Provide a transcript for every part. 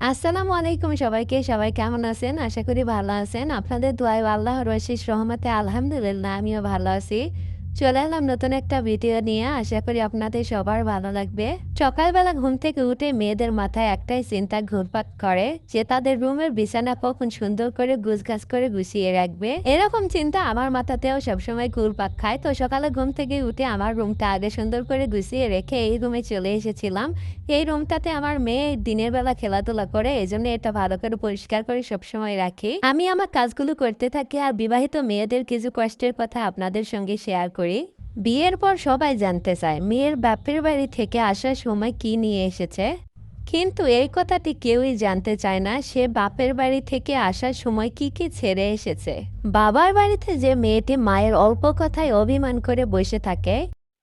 আসসালামু আলাইকুম সবাইকে। সবাই কেমন আছেন? আশা করি ভালো আছেন। আপনাদের দোয়ায় ও আল্লাহর অশেষ রহমতে আলহামদুলিল্লাহ আমিও ভালো আছি। চলে এলাম নতুন একটা ভিডিও নিয়ে। আশা করি আপনাদের সবার ভালো লাগবে। সকালবেলা ঘুম থেকে উঠে মেয়েদের মাথায় একটাই চিন্তা ঘুরপাক করে যে তাদের রুমের বিছানা কখন সুন্দর করে গুছগাছ করে গুছিয়ে রাখবে। এরকম চিন্তা আমার মাথাতেও সবসময় ঘুরপাক খায়। তো সকালে ঘুম থেকে উঠে আমার রুমটা আগে সুন্দর করে গুছিয়ে রেখে এই রুমে চলে এসেছিলাম। এই রুমটাতে আমার মেয়ে দিনের বেলা খেলাধুলা করে, এজন্য এটা ভালো করে পরিষ্কার করে সবসময় রাখি। আমি আমার কাজগুলো করতে থাকি আর বিবাহিত মেয়েদের কিছু কষ্টের কথা আপনাদের সঙ্গে শেয়ার করি। বিয়ের পর সবাই জানতে চায় মেয়ের বাপের বাড়ি থেকে আসার সময় কি নিয়ে এসেছে, কিন্তু এই কথাটি কেউই জানতে চায় না সে বাপের বাড়ি থেকে আসার সময় কি কি ছেড়ে এসেছে। বাবার বাড়িতে যে মেয়েটি মায়ের অল্প কথায় অভিমান করে বসে থাকে,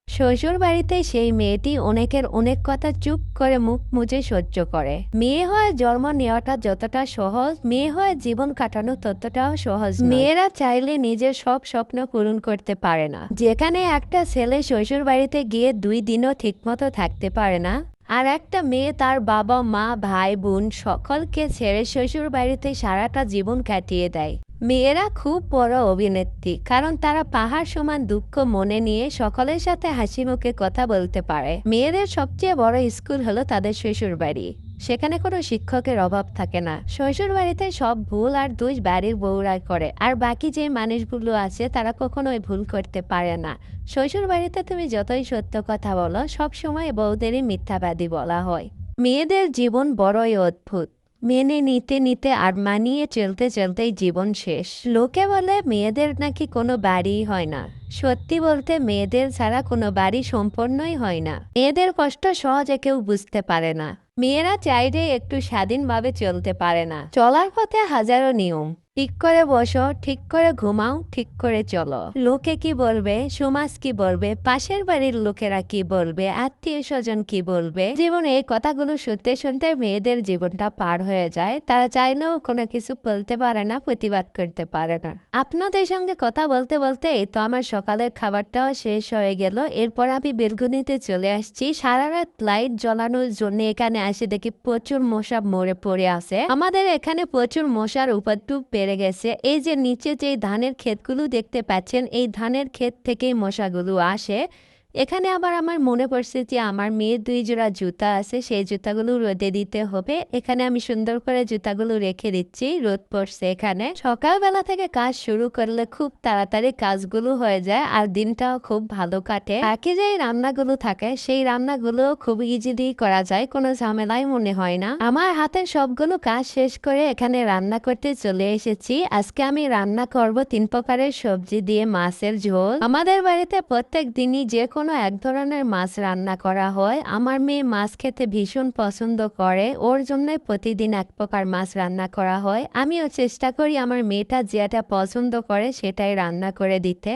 শ্বশুর বাড়িতে সেই মেয়েটি অনেকের অনেক কথা চুপ করে মুখ মুজে সহ্য করে। মেয়ে হয়ে জন্ম নেওয়াটা যতটা সহজ, মেয়ে হয়ে জীবন কাটানো ততটাও সহজ নয়। মেয়েরা চাইলে নিজের সব স্বপ্ন পূরণ করতে পারে না। যেখানে একটা ছেলে শ্বশুর বাড়িতে গিয়ে 2 দিনও ঠিকমতো থাকতে পারে না, আর একটা মেয়ে তার বাবা মা ভাই বোন সকলকে ছেড়ে শ্বশুর বাড়িতে সারাটা জীবন কাটিয়ে দেয়। মেয়েরা খুব বড় অভিনেত্রী, কারণ তারা পাহাড় সমান দুঃখ মনে নিয়ে সকলের সাথে হাসি মুখে কথা বলতে পারে। মেয়েদের সবচেয়ে বড় স্কুল হলো তাদের শ্বশুর বাড়ি। সেখানে কোনো শিক্ষকের অভাব থাকে না। শ্বশুর বাড়িতে সব ভুল আর দোষ বাড়ির বউরাই করে, আর বাকি যে মানুষগুলো আছে তারা কখনোই ভুল করতে পারে না। শ্বশুর বাড়িতে তুমি যতই সত্য কথা বলো, সব সময় বউদেরই মিথ্যাবাদী বলা হয়। মেয়েদের জীবন বড়ই অদ্ভুত। মেনে নিতে নিতে আর মানিয়ে চলতে চলতেই জীবন শেষ। লোকে বলে মেয়েদের নাকি কোনো বাড়ি হয় না। সত্যি বলতে মেয়েদের ছাড়া কোনো বাড়ি সম্পূর্ণই হয় না। মেয়েদের কষ্ট সহজে কেউ বুঝতে পারে না। মেয়েরা চাইলে একটু স্বাধীনভাবে চলতে পারে না। চলার পথে হাজারো নিয়ম। ঠিক করে বসো, ঠিক করে ঘুমাও, ঠিক করে চলো। লোকে কি বলবে, সমাজ কি বলবে, পাশের বাড়ির লোকেরা কি বলবে, আত্মীয় স্বজন কি বলবে। জীবনে এই কথাগুলো শুনতে শুনতে মেয়েদের জীবনটা পার হয়ে যায়। তারা চাইলেও কোনো কিছু বলতে পারে না, প্রতিবাদ করতে পারে না। আপনাদের সঙ্গে কথা বলতে বলতে এই তো আমার সকালের খাবারটাও শেষ হয়ে গেল। এরপর আমি বেলকনিতে চলে আসছি। সারা রাত লাইট জ্বালানোর জন্য এখানে আসে দেখি প্রচুর মশা মরে পড়ে আছে। আমাদের এখানে প্রচুর মশার উপদ্রব বেড়ে গেছে। এই যে নিচে যে ধানের ক্ষেতগুলো দেখতে পাচ্ছেন, এই ধানের ক্ষেত থেকেই মশাগুলো আসে। এখানে আবার আমার মনে পড়ছে যে আমার মেয়ের 2 জোড়া জুতা আছে, সেই জুতাগুলো রোদে দিতে হবে। এখানে আমি সুন্দর করে জুতাগুলো রেখে দিচ্ছি, রোদ পড়ছে এখানে। সকালবেলা থেকে কাজ শুরু করলে খুব তাড়াতাড়ি কাজগুলো হয়ে যায় আর দিনটাও খুব ভালো কাটে। বাকি যে রান্নাগুলো থাকে সেই রান্নাগুলো খুব ইজিলি করা যায়, কোনো ঝামেলাই মনে হয় না। আমার হাতের সবগুলো কাজ শেষ করে এখানে রান্না করতে চলে এসেছি। আজকে আমি রান্না করব 3 প্রকারের সবজি দিয়ে মাছের ঝোল। আমাদের বাড়িতে প্রত্যেক দিনই যে কোনো এক ধরনের মাছ রান্না করা হয়। আমার মেয়ে মাছ খেতে ভীষণ পছন্দ করে, ওর জন্য প্রতিদিন এক প্রকার মাছ রান্না করা হয়। আমিও চেষ্টা করি আমার মেয়েটা যেটা পছন্দ করে সেটাই রান্না করে দিতে।